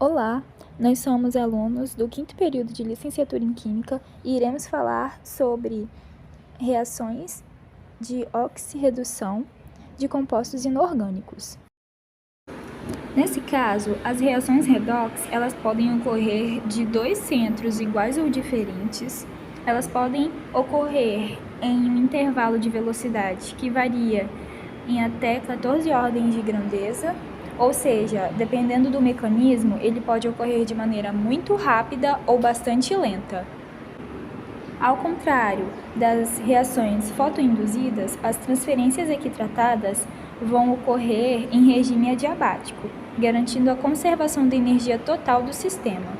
Olá, nós somos alunos do 5º período de licenciatura em Química e iremos falar sobre reações de oxirredução de compostos inorgânicos. Nesse caso, as reações redox, elas podem ocorrer de dois centros iguais ou diferentes. Elas podem ocorrer em um intervalo de velocidade que varia em até 14 ordens de grandeza, ou seja, dependendo do mecanismo, ele pode ocorrer de maneira muito rápida ou bastante lenta. Ao contrário das reações fotoinduzidas, as transferências aqui tratadas vão ocorrer em regime adiabático, garantindo a conservação da energia total do sistema.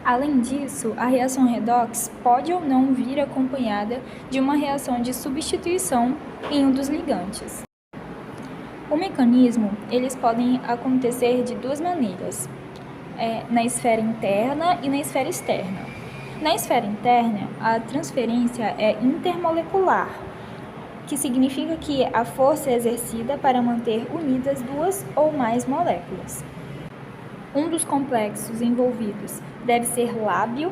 Além disso, a reação redox pode ou não vir acompanhada de uma reação de substituição em um dos ligantes. O mecanismo, eles podem acontecer de duas maneiras, na esfera interna e na esfera externa. Na esfera interna, a transferência é intermolecular, que significa que a força é exercida para manter unidas duas ou mais moléculas. Um dos complexos envolvidos deve ser lábil.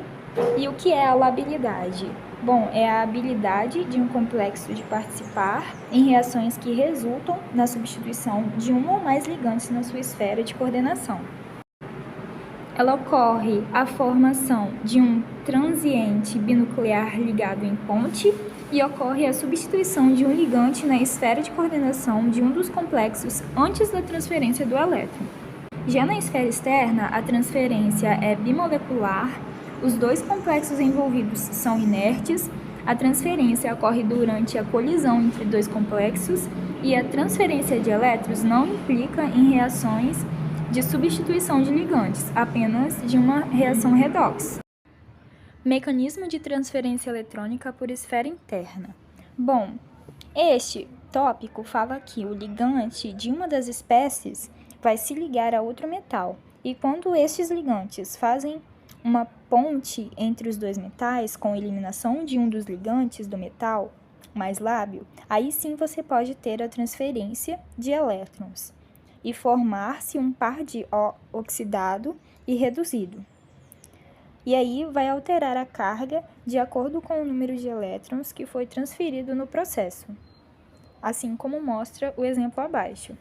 E o que é a labilidade? Bom, é a habilidade de um complexo de participar em reações que resultam na substituição de um ou mais ligantes na sua esfera de coordenação. Ela ocorre a formação de um transiente binuclear ligado em ponte e ocorre a substituição de um ligante na esfera de coordenação de um dos complexos antes da transferência do elétron. Já na esfera externa, a transferência é bimolecular. Os dois complexos envolvidos são inertes, a transferência ocorre durante a colisão entre dois complexos e a transferência de elétrons não implica em reações de substituição de ligantes, apenas de uma reação redox. Mecanismo de transferência eletrônica por esfera interna. Bom, este tópico fala que o ligante de uma das espécies vai se ligar a outro metal, e quando estes ligantes fazem uma ponte entre os dois metais com eliminação de um dos ligantes do metal mais lábil, aí sim você pode ter a transferência de elétrons e formar-se um par de O oxidado e reduzido. E aí vai alterar a carga de acordo com o número de elétrons que foi transferido no processo, assim como mostra o exemplo abaixo.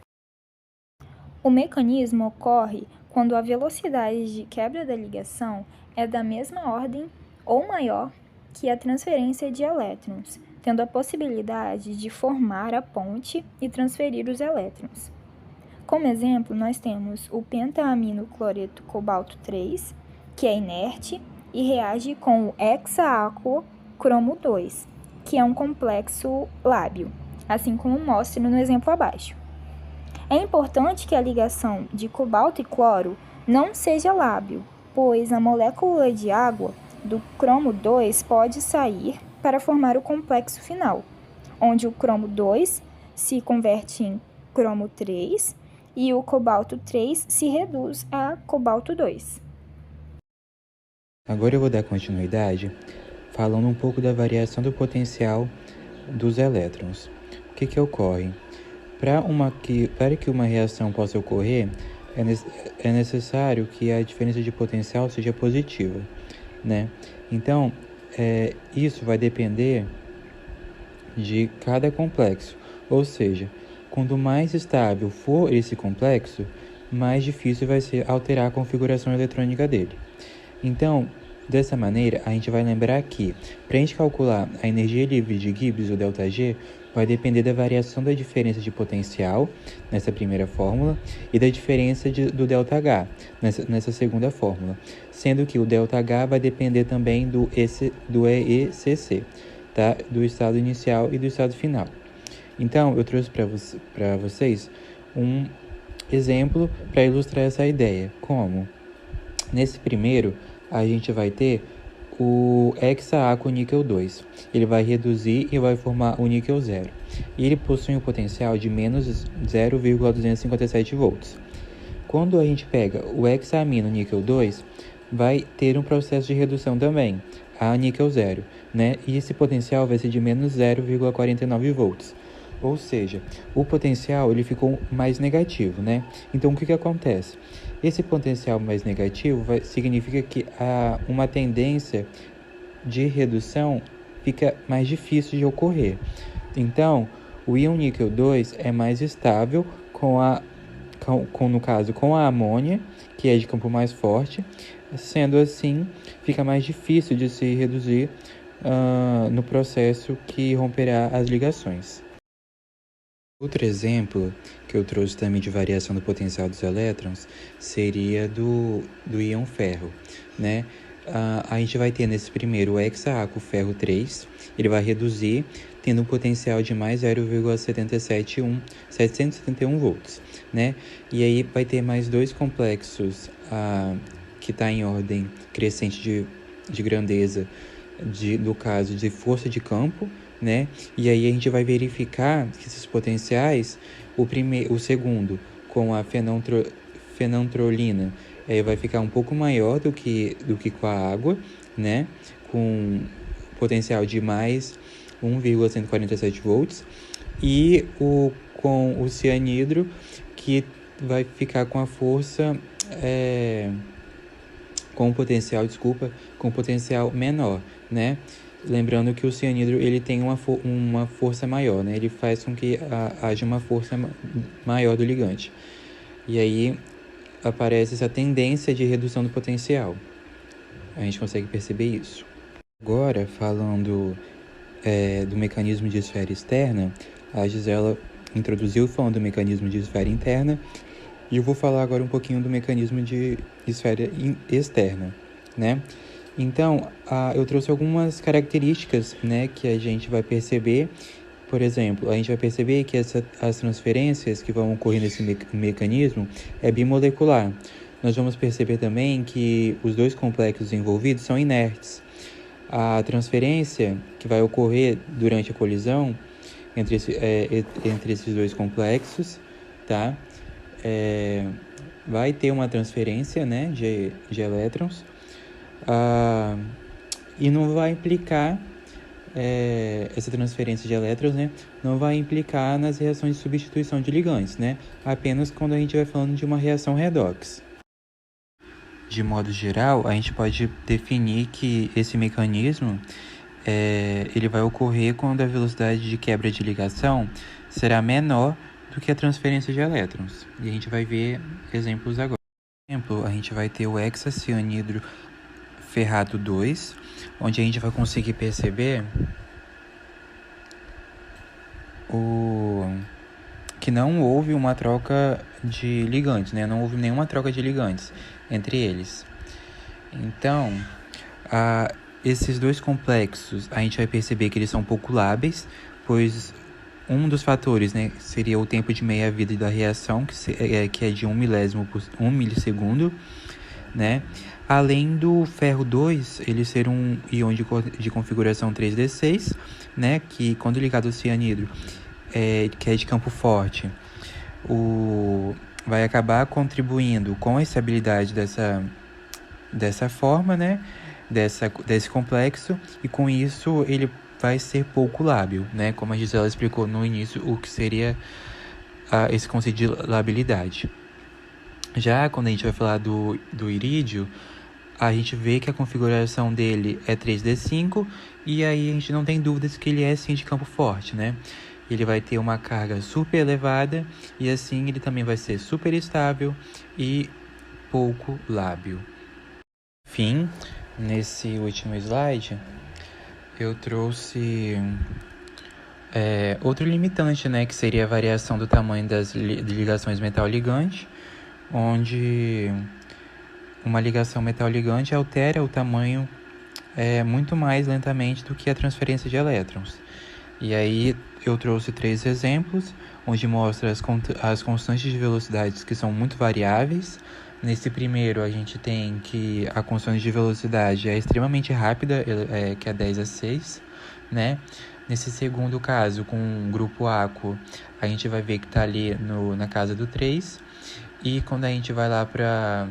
O mecanismo ocorre quando a velocidade de quebra da ligação é da mesma ordem ou maior que a transferência de elétrons, tendo a possibilidade de formar a ponte e transferir os elétrons. Como exemplo, nós temos o pentaamino-cloreto cobalto 3, que é inerte e reage com o hexaaquo cromo 2, que é um complexo lábil, assim como mostra no exemplo abaixo. É importante que a ligação de cobalto e cloro não seja lábil, pois a molécula de água do cromo 2 pode sair para formar o complexo final, onde o cromo 2 se converte em cromo 3 e o cobalto 3 se reduz a cobalto 2. Agora eu vou dar continuidade falando um pouco da variação do potencial dos elétrons. O que ocorre? Para que uma reação possa ocorrer, é necessário que a diferença de potencial seja positiva, né? Então, isso vai depender de cada complexo, ou seja, quanto mais estável for esse complexo, mais difícil vai ser alterar a configuração eletrônica dele. Então, dessa maneira, a gente vai lembrar que, para a gente calcular a energia livre de Gibbs, ou ΔG, vai depender da variação da diferença de potencial, nessa primeira fórmula, e da diferença do ΔH, nessa segunda fórmula, sendo que o ΔH vai depender também do EECC, tá? Do estado inicial e do estado final. Então, eu trouxe para vocês um exemplo para ilustrar essa ideia. Como? Nesse primeiro, a gente vai ter o hexaaquo níquel 2. Ele vai reduzir e vai formar o níquel 0. E ele possui um potencial de menos 0,257 volts. Quando a gente pega o hexamino níquel 2, vai ter um processo de redução também, a níquel 0, né? E esse potencial vai ser de menos 0,49 volts. Ou seja, o potencial ele ficou mais negativo, né? Então, o que acontece? Esse potencial mais negativo significa que há uma tendência de redução fica mais difícil de ocorrer. Então, o íon níquel 2 é mais estável no caso, com a amônia, que é de campo mais forte. Sendo assim, fica mais difícil de se reduzir no processo que romperá as ligações. Outro exemplo que eu trouxe também de variação do potencial dos elétrons seria do íon ferro, né? A gente vai ter nesse primeiro o hexaaco ferro 3, ele vai reduzir, tendo um potencial de mais 0,771 volts, né? E aí vai ter mais dois complexos que está em ordem crescente de grandeza, no caso de força de campo, né? E aí a gente vai verificar que esses potenciais, o segundo, com a fenantrolina, vai ficar um pouco maior do que com a água, né? Com potencial de mais 1,147 volts. E com o cianidro, que vai ficar com a força... com potencial menor, né? Lembrando que o cianidro ele tem uma força maior, né? Ele faz com que haja uma força maior do ligante. E aí aparece essa tendência de redução do potencial. A gente consegue perceber isso. Agora, falando do mecanismo de esfera externa, a Gisela introduziu falando do mecanismo de esfera interna, e eu vou falar agora um pouquinho do mecanismo de esfera externa, né? Então, eu trouxe algumas características, né, que a gente vai perceber. Por exemplo, a gente vai perceber que as transferências que vão ocorrer nesse mecanismo é bimolecular. Nós vamos perceber também que os dois complexos envolvidos são inertes. A transferência que vai ocorrer durante a colisão entre esses dois complexos, tá? Vai ter uma transferência, né, de elétrons, e não vai implicar, essa transferência de elétrons, né, não vai implicar nas reações de substituição de ligantes, né, apenas quando a gente vai falando de uma reação redox. De modo geral, a gente pode definir que esse mecanismo ele vai ocorrer quando a velocidade de quebra de ligação será menor do que a transferência de elétrons. E a gente vai ver exemplos agora. Por exemplo, a gente vai ter o hexacianidro ferrato 2, onde a gente vai conseguir perceber que não houve uma troca de ligantes, né? Não houve nenhuma troca de ligantes entre eles. Então, esses dois complexos, a gente vai perceber que eles são pouco lábeis, pois um dos fatores, né, seria o tempo de meia-vida da reação, que é de 1 milissegundo, né? Além do ferro 2, ele ser um íon de configuração 3D6, né, que quando ligado ao cianidro, que é de campo forte, vai acabar contribuindo com a estabilidade dessa forma, né, desse complexo, e com isso ele vai ser pouco lábil, né, como a Gisela explicou no início o que seria esse conceito de labilidade. Já quando a gente vai falar do irídio, a gente vê que a configuração dele é 3D5, e aí a gente não tem dúvidas que ele é sim de campo forte, né? Ele vai ter uma carga super elevada, e assim ele também vai ser super estável e pouco lábil. Enfim, nesse último slide, eu trouxe outro limitante, né, que seria a variação do tamanho das ligações metal-ligante, onde uma ligação metal-ligante altera o tamanho muito mais lentamente do que a transferência de elétrons. E aí eu trouxe 3 exemplos, onde mostra as constantes de velocidades que são muito variáveis. Nesse primeiro, a gente tem que a constante de velocidade é extremamente rápida, que é 10 a 6, né? Nesse segundo caso, com o grupo aquo, a gente vai ver que está ali na casa do 3. E quando a gente vai lá para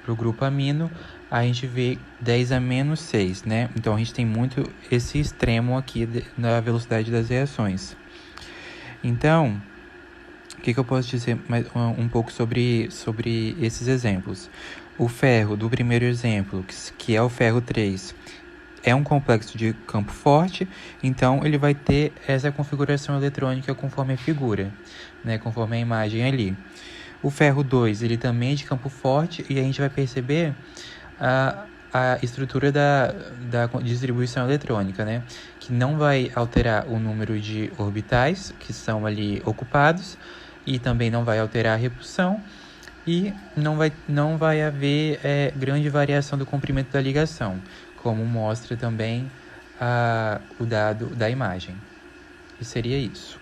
o grupo amino, a gente vê 10 a menos 6, né? Então, a gente tem muito esse extremo aqui na velocidade das reações. Então, o que eu posso dizer um pouco sobre esses exemplos? O ferro do primeiro exemplo, que é o ferro 3, é um complexo de campo forte, então ele vai ter essa configuração eletrônica conforme a figura, né, conforme a imagem ali. O ferro 2, ele também é de campo forte e a gente vai perceber a estrutura da distribuição eletrônica, né, que não vai alterar o número de orbitais que são ali ocupados e também não vai alterar a repulsão e não vai haver grande variação do comprimento da ligação, como mostra também o dado da imagem. E seria isso.